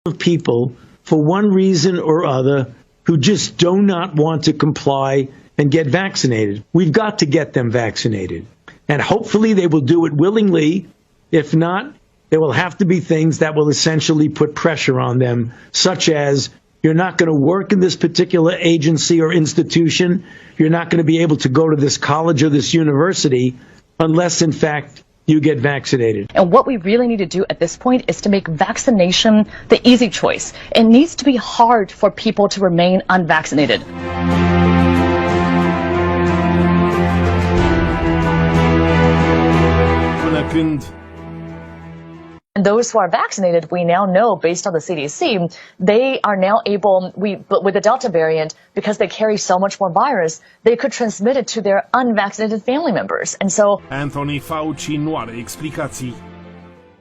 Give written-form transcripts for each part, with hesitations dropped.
of people for one reason or other who just do not want to comply and get vaccinated. We've got to get them vaccinated. And hopefully they will do it willingly. If not, there will have to be things that will essentially put pressure on them, such as you're not going to work in this particular agency or institution. You're not going to be able to go to this college or this university unless, in fact, you get vaccinated. And what we really need to do at this point is to make vaccination the easy choice. It needs to be hard for people to remain unvaccinated. And those who are vaccinated, we now know, based on the CDC, they are now able, but with the Delta variant, because they carry so much more virus, they could transmit it to their unvaccinated family members. And so Anthony Fauci nu are explicații.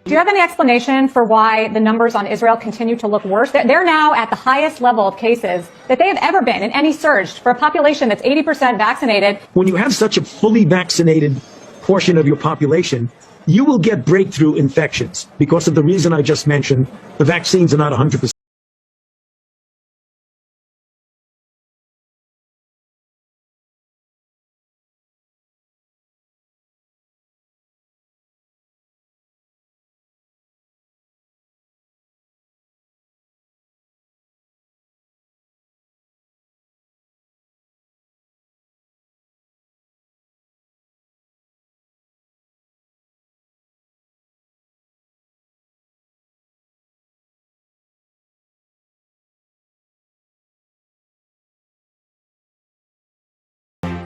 Do you have any explanation for why the numbers on Israel continue to look worse? They're now at the highest level of cases that they have ever been in any surge for a population that's 80% vaccinated. When you have such a fully vaccinated portion of your population, you will get breakthrough infections because of the reason I just mentioned. The vaccines are not 100%.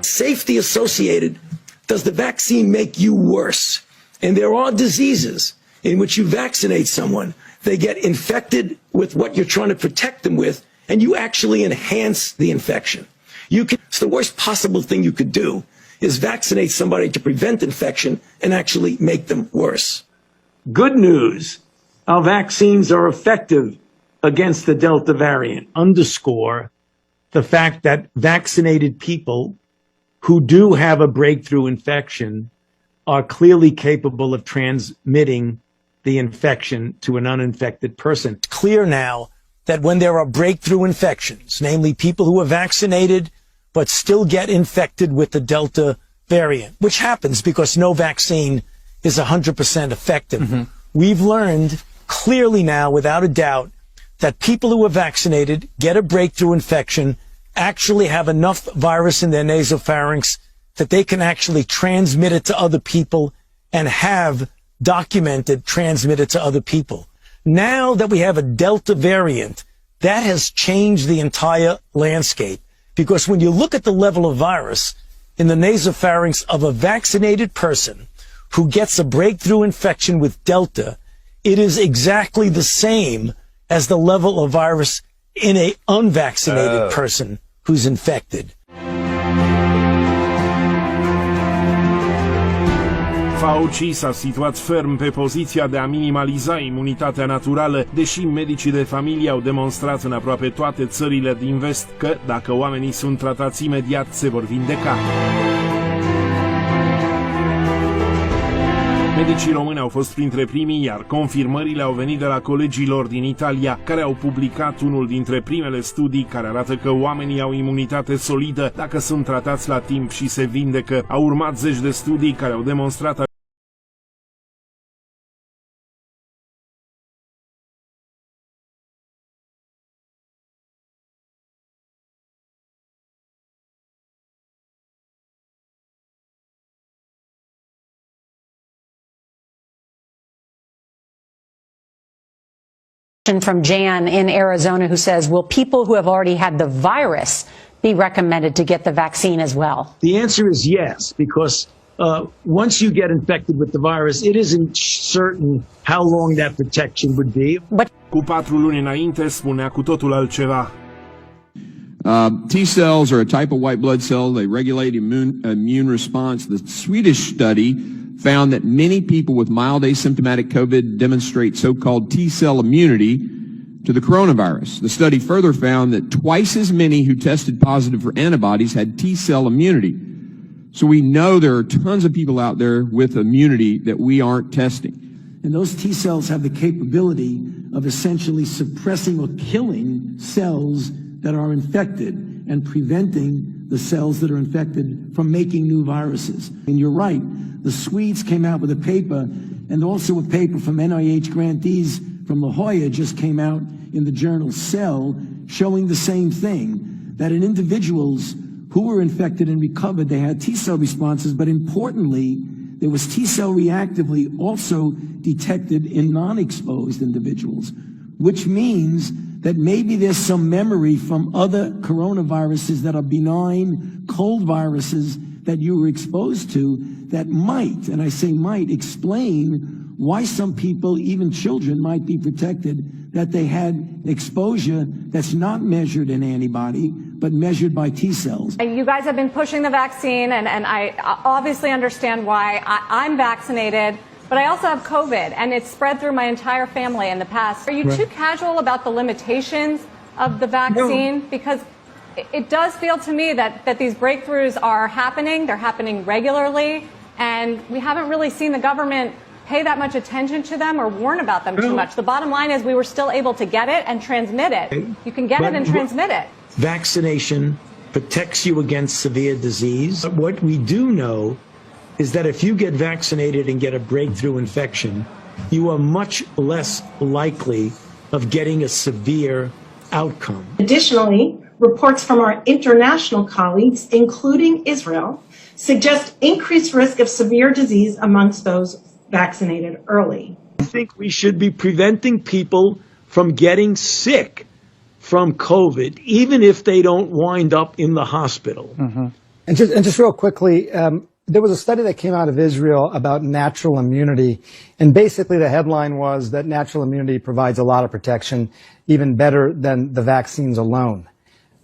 Safety associated. Does the vaccine make you worse? And there are diseases in which you vaccinate someone, they get infected with what you're trying to protect them with, and you actually enhance the infection. It's the worst possible thing you could do is vaccinate somebody to prevent infection and actually make them worse. Good news. Our vaccines are effective against the Delta variant. Underscore the fact that vaccinated people who do have a breakthrough infection are clearly capable of transmitting the infection to an uninfected person. It's clear now that when there are breakthrough infections, namely people who are vaccinated but still get infected with the Delta variant, which happens because no vaccine is 100% effective. We've learned clearly now, without a doubt, that people who are vaccinated get a breakthrough infection, actually have enough virus in their nasopharynx that they can actually transmit it to other people and have documented transmit it to other people. Now that we have a Delta variant, that has changed the entire landscape, because when you look at the level of virus in the nasopharynx of a vaccinated person who gets a breakthrough infection with Delta, it is exactly the same as the level of virus in an unvaccinated person who's infected. Fauci s-a situat ferm pe poziția de a minimaliza imunitatea naturală, deși medicii de familie au demonstrat în aproape toate țările din vest că, dacă oamenii sunt tratați imediat, se vor vindeca. Medicii români au fost printre primii, iar confirmările au venit de la colegii lor din Italia, care au publicat unul dintre primele studii care arată că oamenii au imunitate solidă dacă sunt tratați la timp și se vindecă. Au urmat zeci de studii care au demonstrat from Jan in Arizona, who says, will people who have already had the virus be recommended to get the vaccine as well? The answer is yes, because once you get infected with the virus, it isn't certain how long that protection would be. But cu 4 luni înainte spunea cu totul altceva. T cells are a type of white blood cell. They regulate immune response. The Swedish study found that many people with mild asymptomatic COVID demonstrate so-called T cell immunity to the coronavirus. The study further found that twice as many who tested positive for antibodies had T cell immunity. So we know there are tons of people out there with immunity that we aren't testing. And those T cells have the capability of essentially suppressing or killing cells that are infected and preventing the cells that are infected from making new viruses. And you're right, the Swedes came out with a paper, and also a paper from NIH grantees from La Jolla just came out in the journal Cell, showing the same thing, that in individuals who were infected and recovered, they had T-cell responses, but importantly, there was T-cell reactivity also detected in non-exposed individuals, which means that maybe there's some memory from other coronaviruses that are benign cold viruses that you were exposed to that might, and I say might, explain why some people, even children, might be protected, that they had exposure that's not measured in antibody, but measured by T cells. You guys have been pushing the vaccine, and I obviously understand why. I'm vaccinated, but I also have COVID, and it's spread through my entire family in the past. Are you too casual about the limitations of the vaccine? No. Because it does feel to me that these breakthroughs are happening. They're happening regularly, and we haven't really seen the government pay that much attention to them or warn about them too much. The bottom line is we were still able to get it and transmit it. You can get it and transmit it. Vaccination protects you against severe disease. What we do know is that if you get vaccinated and get a breakthrough infection, you are much less likely of getting a severe outcome. Additionally, reports from our international colleagues, including Israel, suggest increased risk of severe disease amongst those vaccinated early. I think we should be preventing people from getting sick from COVID, even if they don't wind up in the hospital. Mm-hmm. And just real quickly, there was a study that came out of Israel about natural immunity, and basically the headline was that natural immunity provides a lot of protection, even better than the vaccines alone.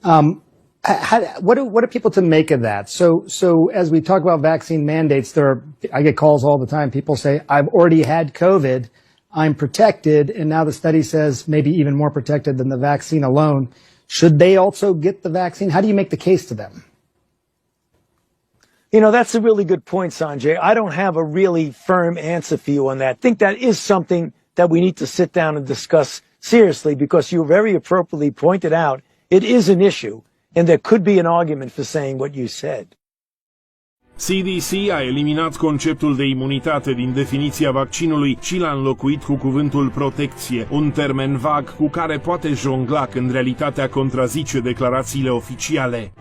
What are people to make of that? So as we talk about vaccine mandates, I get calls all the time. People say, I've already had COVID, I'm protected, and now the study says maybe even more protected than the vaccine alone. Should they also get the vaccine? How do you make the case to them? You know, that's a really good point, Sanjay. I don't have a really firm answer for you on that. I think that is something that we need to sit down and discuss seriously, because you very appropriately pointed out it is an issue, and there could be an argument for saying what you said. CDC a eliminat conceptul de imunitate din definiția vaccinului și l-a înlocuit cu cuvântul protecție, un termen vag cu care poate jongla când realitatea contrazice declarațiile oficiale.